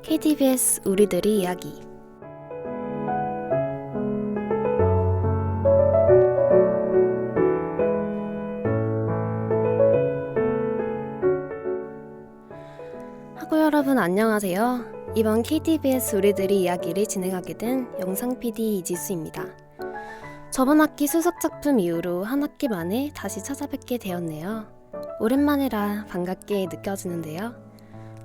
KTBS 우리들의 이야기. 학우 여러분 안녕하세요. 이번 KTBS 우리들의 이야기를 진행하게 된 영상 PD 이지수입니다. 저번 학기 수석작품 이후로 한 학기 만에 다시 찾아뵙게 되었네요. 오랜만이라 반갑게 느껴지는데요.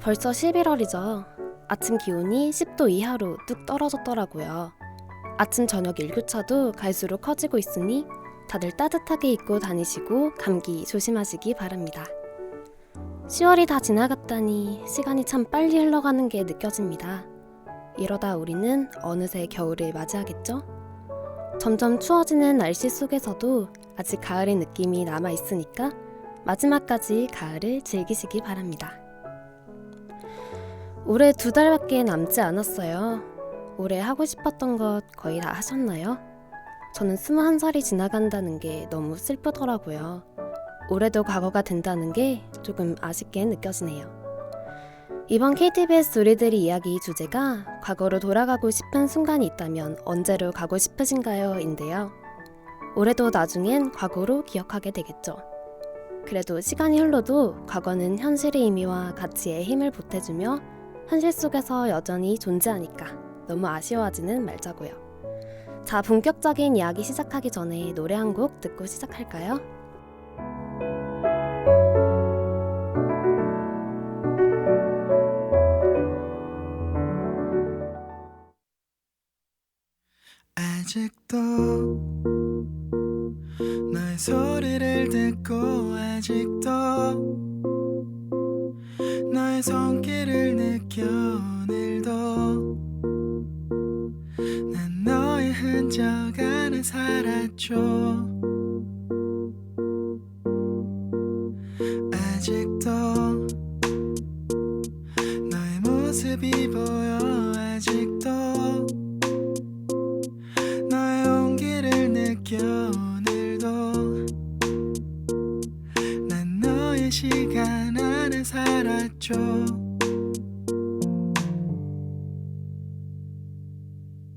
벌써 11월이죠. 아침 기온이 10도 이하로 뚝 떨어졌더라고요. 아침 저녁 일교차도 갈수록 커지고 있으니 다들 따뜻하게 입고 다니시고 감기 조심하시기 바랍니다. 10월이 다 지나갔다니 시간이 참 빨리 흘러가는 게 느껴집니다. 이러다 우리는 어느새 겨울을 맞이하겠죠? 점점 추워지는 날씨 속에서도 아직 가을의 느낌이 남아있으니까 마지막까지 가을을 즐기시기 바랍니다. 올해 2달밖에 남지 않았어요. 올해 하고 싶었던 것 거의 다 하셨나요? 저는 21살이 지나간다는 게 너무 슬프더라고요. 올해도 과거가 된다는 게 조금 아쉽게 느껴지네요. 이번 KTBS 우리들의 이야기 주제가 과거로 돌아가고 싶은 순간이 있다면 언제로 가고 싶으신가요? 인데요. 올해도 나중엔 과거로 기억하게 되겠죠. 그래도 시간이 흘러도 과거는 현실의 의미와 가치에 힘을 보태주며 현실 속에서 여전히 존재하니까 너무 아쉬워하지는 말자고요. 자, 본격적인 이야기 시작하기 전에 노래 한 곡 듣고 시작할까요? 아직도 너의 소리를 듣고 아직도 너의 손길을 느껴 오늘도 난 너의 흔적 안에 살았죠. 아직도 너의 모습이 보여 아직도 너의 온기를 느껴 오늘도 난 너의 시간 안에 살았죠.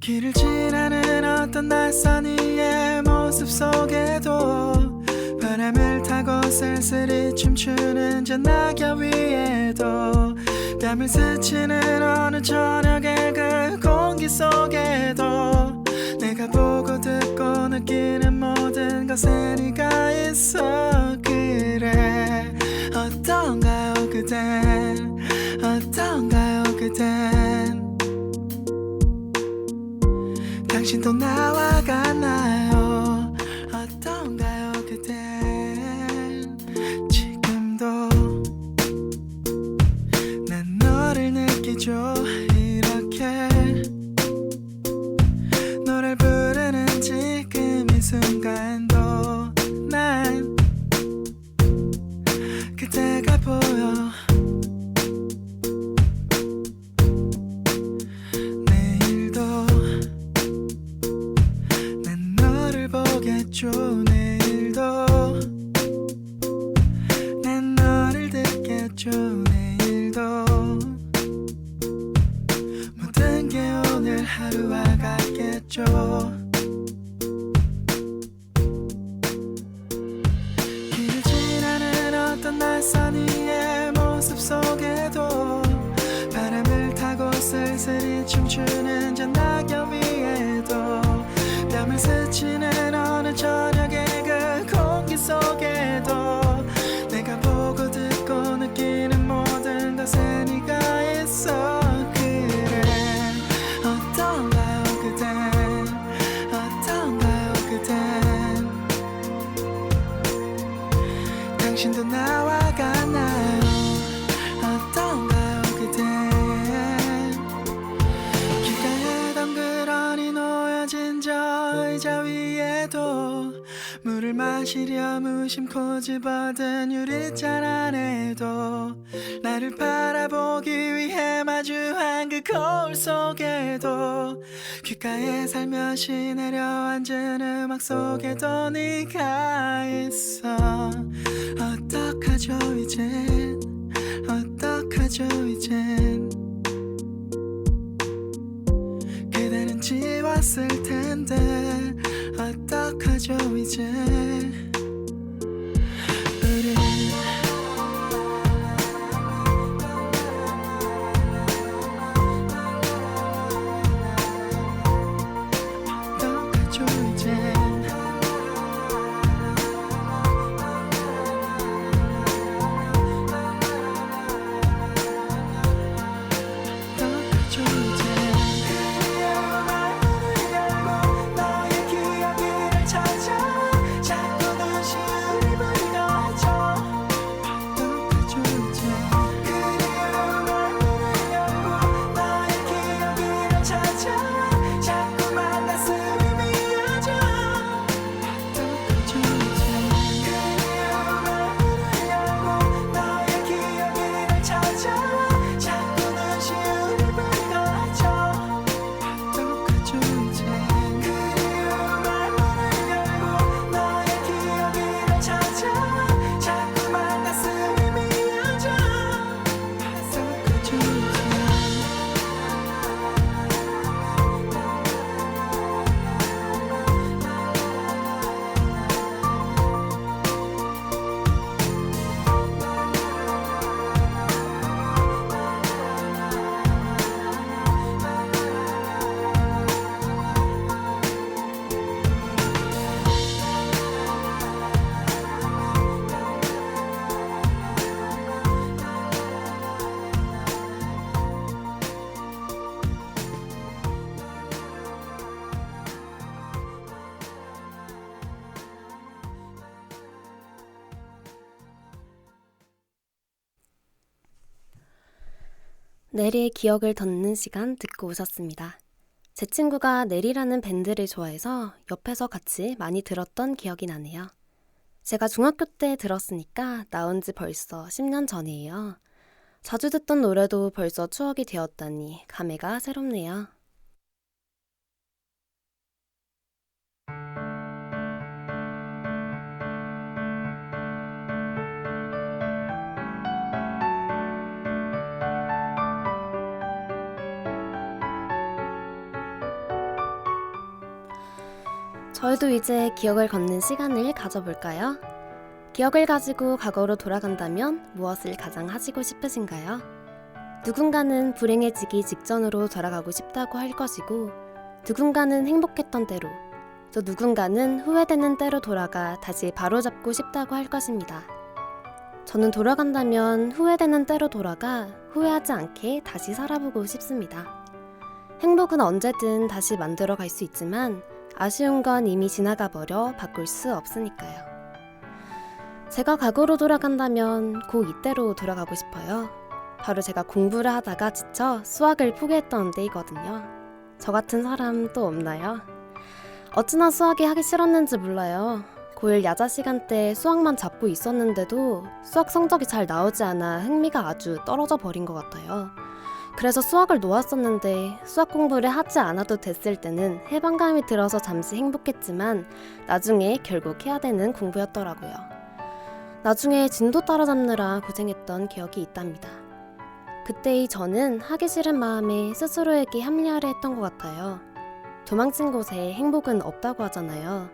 길을 지나는 어떤 낯선 이의 모습 속에도 바람을 타고 쓸쓸히 춤추는 저 낙엽 위에도 뺨을 스치는 어느 저녁의 그 공기 속에도 내가 보고 듣고 느끼는 모든 것에 네가 있어. 그래 어떤가요 그댄 어떤가요 그댄 당신도 나와 같나요? 어떤가요 그댄 지금도 난 너를 느끼죠. 이렇게 노래를 부르는 지금 이 순간도 난 그대가 보여. 내일도 난 너를 보겠죠. 내일도 난 너를 듣겠죠. 내일도 모든 게 오늘 하루와 같겠죠. 길을 지나는 어떤 낯선 이의 모습 속에도 바람을 타고 쓸쓸히 춤추는 저 낙엽 위에도 뺨을 스치는 어느 저녁의 그 공기 속에도 내가 보고 듣고 느끼는 모든 것에 네가 있어. 그래 어떤가요 그댄 물을 마시려 무심코 집어든 유리잔 안에도 나를 바라보기 위해 마주한 그 거울 속에도 귓가에 살며시 내려앉은 음악 속에도 네가 있어. 어떡하죠 이젠, 어떡하죠 이젠. 그대는 지웠을 텐데 어떡하죠 이제. 우리 어떡하죠 이제. 어떡하죠 이제. 내리의 기억을 덧는 시간 듣고 오셨습니다. 제 친구가 내리라는 밴드를 좋아해서 옆에서 같이 많이 들었던 기억이 나네요. 제가 중학교 때 들었으니까 나온 지 벌써 10년 전이에요. 자주 듣던 노래도 벌써 추억이 되었다니 감회가 새롭네요. 저희도 이제 기억을 걷는 시간을 가져볼까요? 기억을 가지고 과거로 돌아간다면 무엇을 가장 하시고 싶으신가요? 누군가는 불행해지기 직전으로 돌아가고 싶다고 할 것이고, 누군가는 행복했던 때로, 또 누군가는 후회되는 때로 돌아가 다시 바로잡고 싶다고 할 것입니다. 저는 돌아간다면 후회되는 때로 돌아가 후회하지 않게 다시 살아보고 싶습니다. 행복은 언제든 다시 만들어 갈 수 있지만 아쉬운 건 이미 지나가 버려 바꿀 수 없으니까요. 제가 과거로 돌아간다면 고 이때로 돌아가고 싶어요. 바로 제가 공부를 하다가 지쳐 수학을 포기했던 때이거든요. 저 같은 사람 또 없나요? 어찌나 수학이 하기 싫었는지 몰라요. 고1 야자 시간 때 수학만 잡고 있었는데도 수학 성적이 잘 나오지 않아 흥미가 아주 떨어져 버린 것 같아요. 그래서 수학을 놓았었는데 수학 공부를 하지 않아도 됐을 때는 해방감이 들어서 잠시 행복했지만 나중에 결국 해야 되는 공부였더라고요. 나중에 진도 따라잡느라 고생했던 기억이 있답니다. 그때의 저는 하기 싫은 마음에 스스로에게 합리화를 했던 것 같아요. 도망친 곳에 행복은 없다고 하잖아요.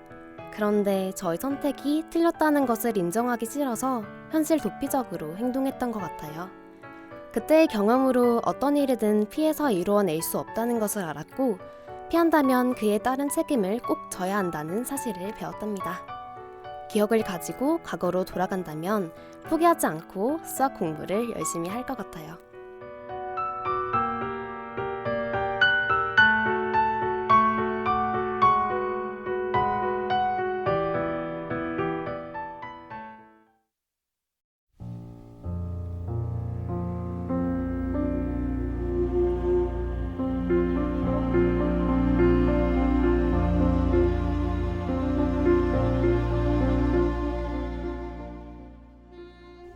그런데 저의 선택이 틀렸다는 것을 인정하기 싫어서 현실 도피적으로 행동했던 것 같아요. 그때의 경험으로 어떤 일이든 피해서 이루어낼 수 없다는 것을 알았고, 피한다면 그에 따른 책임을 꼭 져야 한다는 사실을 배웠답니다. 기억을 가지고 과거로 돌아간다면 포기하지 않고 수학 공부를 열심히 할 것 같아요.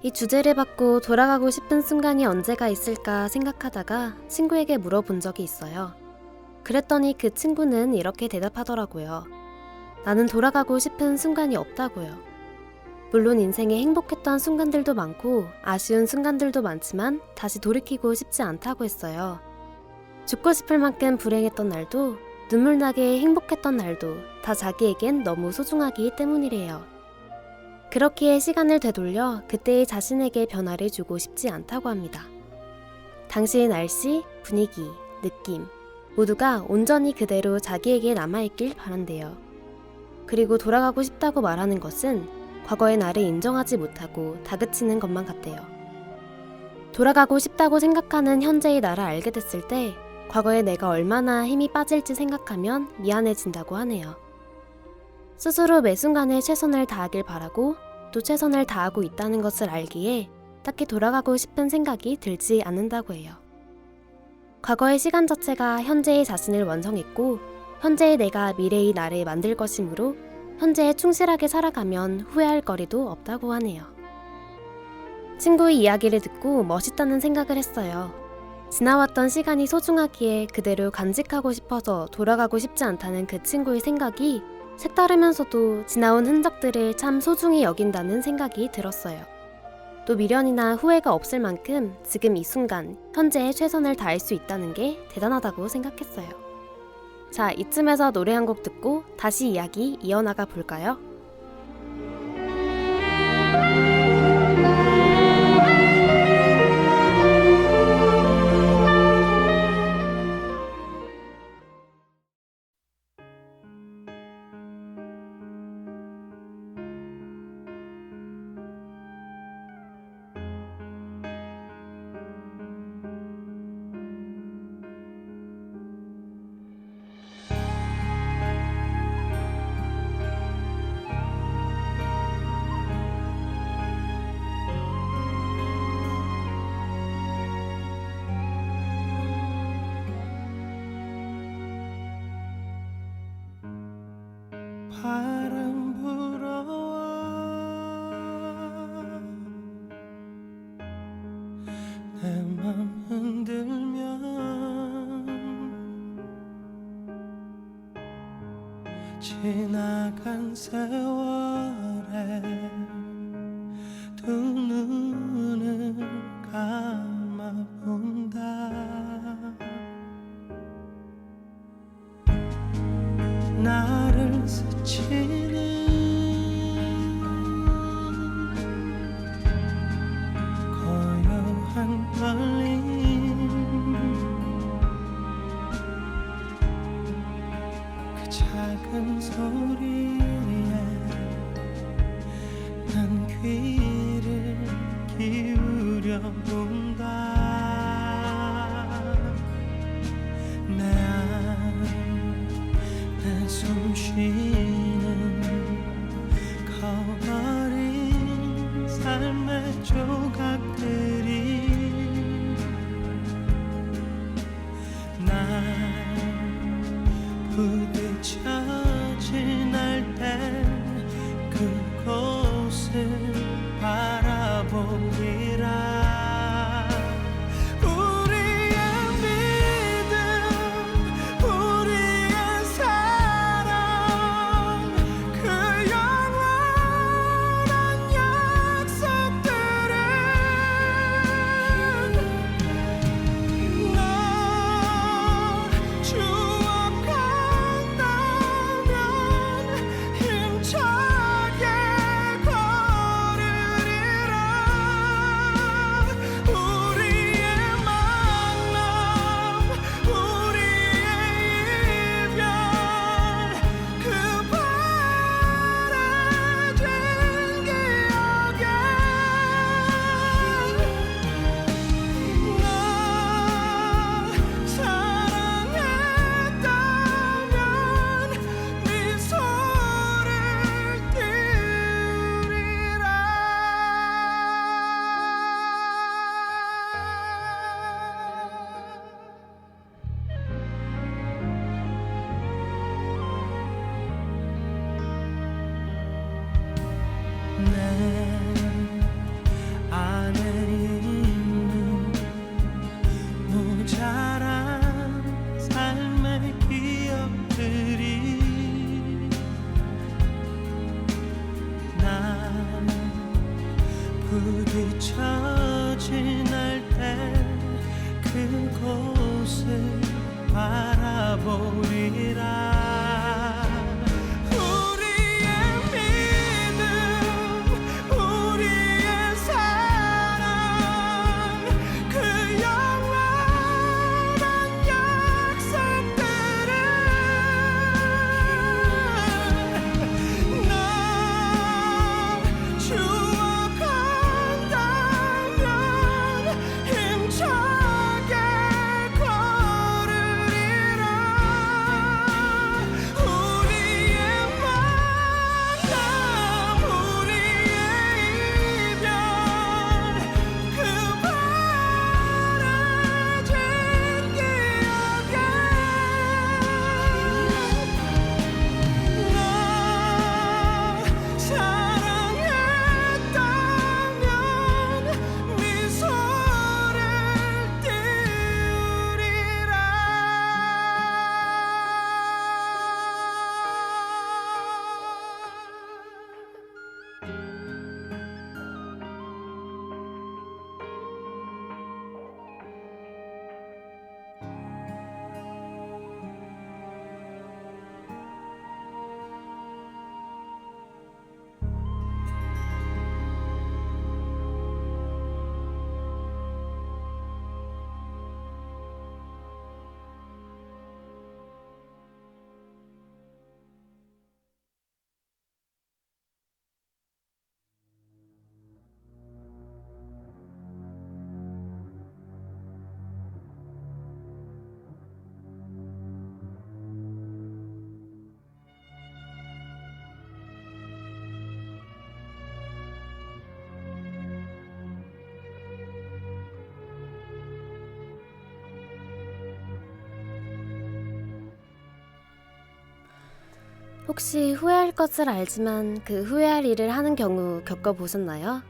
이 주제를 받고 돌아가고 싶은 순간이 언제가 있을까 생각하다가 친구에게 물어본 적이 있어요. 그랬더니 그 친구는 이렇게 대답하더라고요. 나는 돌아가고 싶은 순간이 없다고요. 물론 인생에 행복했던 순간들도 많고 아쉬운 순간들도 많지만 다시 돌이키고 싶지 않다고 했어요. 죽고 싶을 만큼 불행했던 날도 눈물나게 행복했던 날도 다 자기에겐 너무 소중하기 때문이래요. 그렇기에 시간을 되돌려 그때의 자신에게 변화를 주고 싶지 않다고 합니다. 당시의 날씨, 분위기, 느낌 모두가 온전히 그대로 자기에게 남아있길 바란대요. 그리고 돌아가고 싶다고 말하는 것은 과거의 나를 인정하지 못하고 다그치는 것만 같대요. 돌아가고 싶다고 생각하는 현재의 나를 알게 됐을 때 과거에 내가 얼마나 힘이 빠질지 생각하면 미안해진다고 하네요. 스스로 매 순간에 최선을 다하길 바라고 또 최선을 다하고 있다는 것을 알기에 딱히 돌아가고 싶은 생각이 들지 않는다고 해요. 과거의 시간 자체가 현재의 자신을 완성했고 현재의 내가 미래의 나를 만들 것이므로 현재에 충실하게 살아가면 후회할 거리도 없다고 하네요. 친구의 이야기를 듣고 멋있다는 생각을 했어요. 지나왔던 시간이 소중하기에 그대로 간직하고 싶어서 돌아가고 싶지 않다는 그 친구의 생각이 색다르면서도 지나온 흔적들을 참 소중히 여긴다는 생각이 들었어요. 또 미련이나 후회가 없을 만큼 지금 이 순간 현재에 최선을 다할 수 있다는 게 대단하다고 생각했어요. 자, 이쯤에서 노래 한 곡 듣고 다시 이야기 이어나가 볼까요? 바람 불어와 내 맘 흔들면 지나간 세월에 두 눈을 감아본다. 나를 스치는 고요한 떨림 그 작은 소리에 난 귀를 기울여 본다. 내 숨쉬는 커버린 삶의 조각들이 날 부딪혀 지날 때 그곳을 바라보리라. 혹시 후회할 것을 알지만 그 후회할 일을 하는 경우 겪어보셨나요?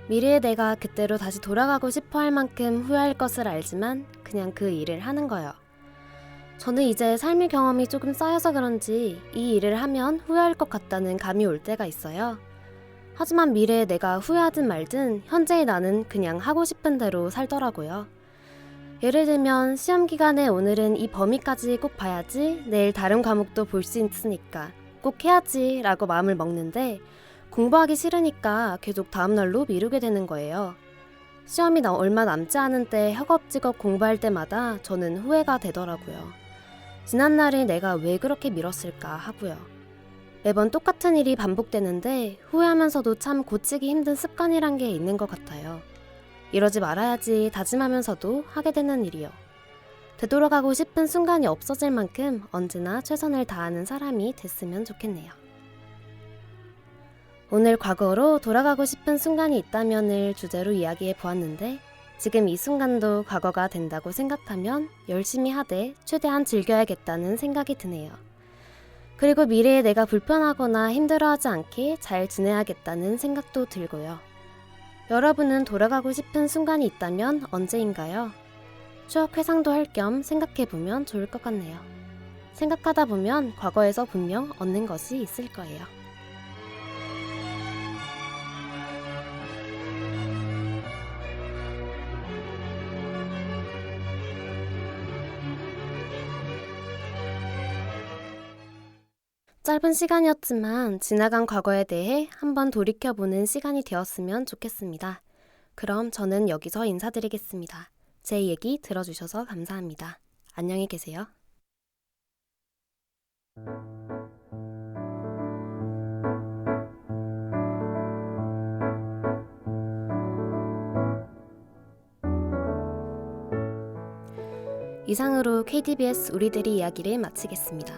미래의 내가 그때로 다시 돌아가고 싶어 할 만큼 후회할 것을 알지만 그냥 그 일을 하는 거요. 저는 이제 삶의 경험이 조금 쌓여서 그런지 이 일을 하면 후회할 것 같다는 감이 올 때가 있어요. 하지만 미래의 내가 후회하든 말든 현재의 나는 그냥 하고 싶은 대로 살더라고요. 예를 들면 시험 기간에 오늘은 이 범위까지 꼭 봐야지, 내일 다른 과목도 볼 수 있으니까 꼭 해야지 라고 마음을 먹는데 공부하기 싫으니까 계속 다음날로 미루게 되는 거예요. 시험이 얼마 남지 않은 때 허겁지겁 공부할 때마다 저는 후회가 되더라고요. 지난날에 내가 왜 그렇게 미뤘을까 하고요. 매번 똑같은 일이 반복되는데 후회하면서도 참 고치기 힘든 습관이란 게 있는 것 같아요. 이러지 말아야지 다짐하면서도 하게 되는 일이요. 되돌아가고 싶은 순간이 없어질 만큼 언제나 최선을 다하는 사람이 됐으면 좋겠네요. 오늘 과거로 돌아가고 싶은 순간이 있다면을 주제로 이야기해 보았는데 지금 이 순간도 과거가 된다고 생각하면 열심히 하되 최대한 즐겨야겠다는 생각이 드네요. 그리고 미래에 내가 불편하거나 힘들어하지 않게 잘 지내야겠다는 생각도 들고요. 여러분은 돌아가고 싶은 순간이 있다면 언제인가요? 추억 회상도 할 겸 생각해보면 좋을 것 같네요. 생각하다 보면 과거에서 분명 얻는 것이 있을 거예요. 짧은 시간이었지만 지나간 과거에 대해 한번 돌이켜보는 시간이 되었으면 좋겠습니다. 그럼 저는 여기서 인사드리겠습니다. 제 얘기 들어주셔서 감사합니다. 안녕히 계세요. 이상으로 KTBS 우리들의 이야기를 마치겠습니다.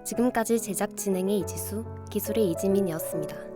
지금까지 제작 진행의 이지수, 기술의 이지민이었습니다.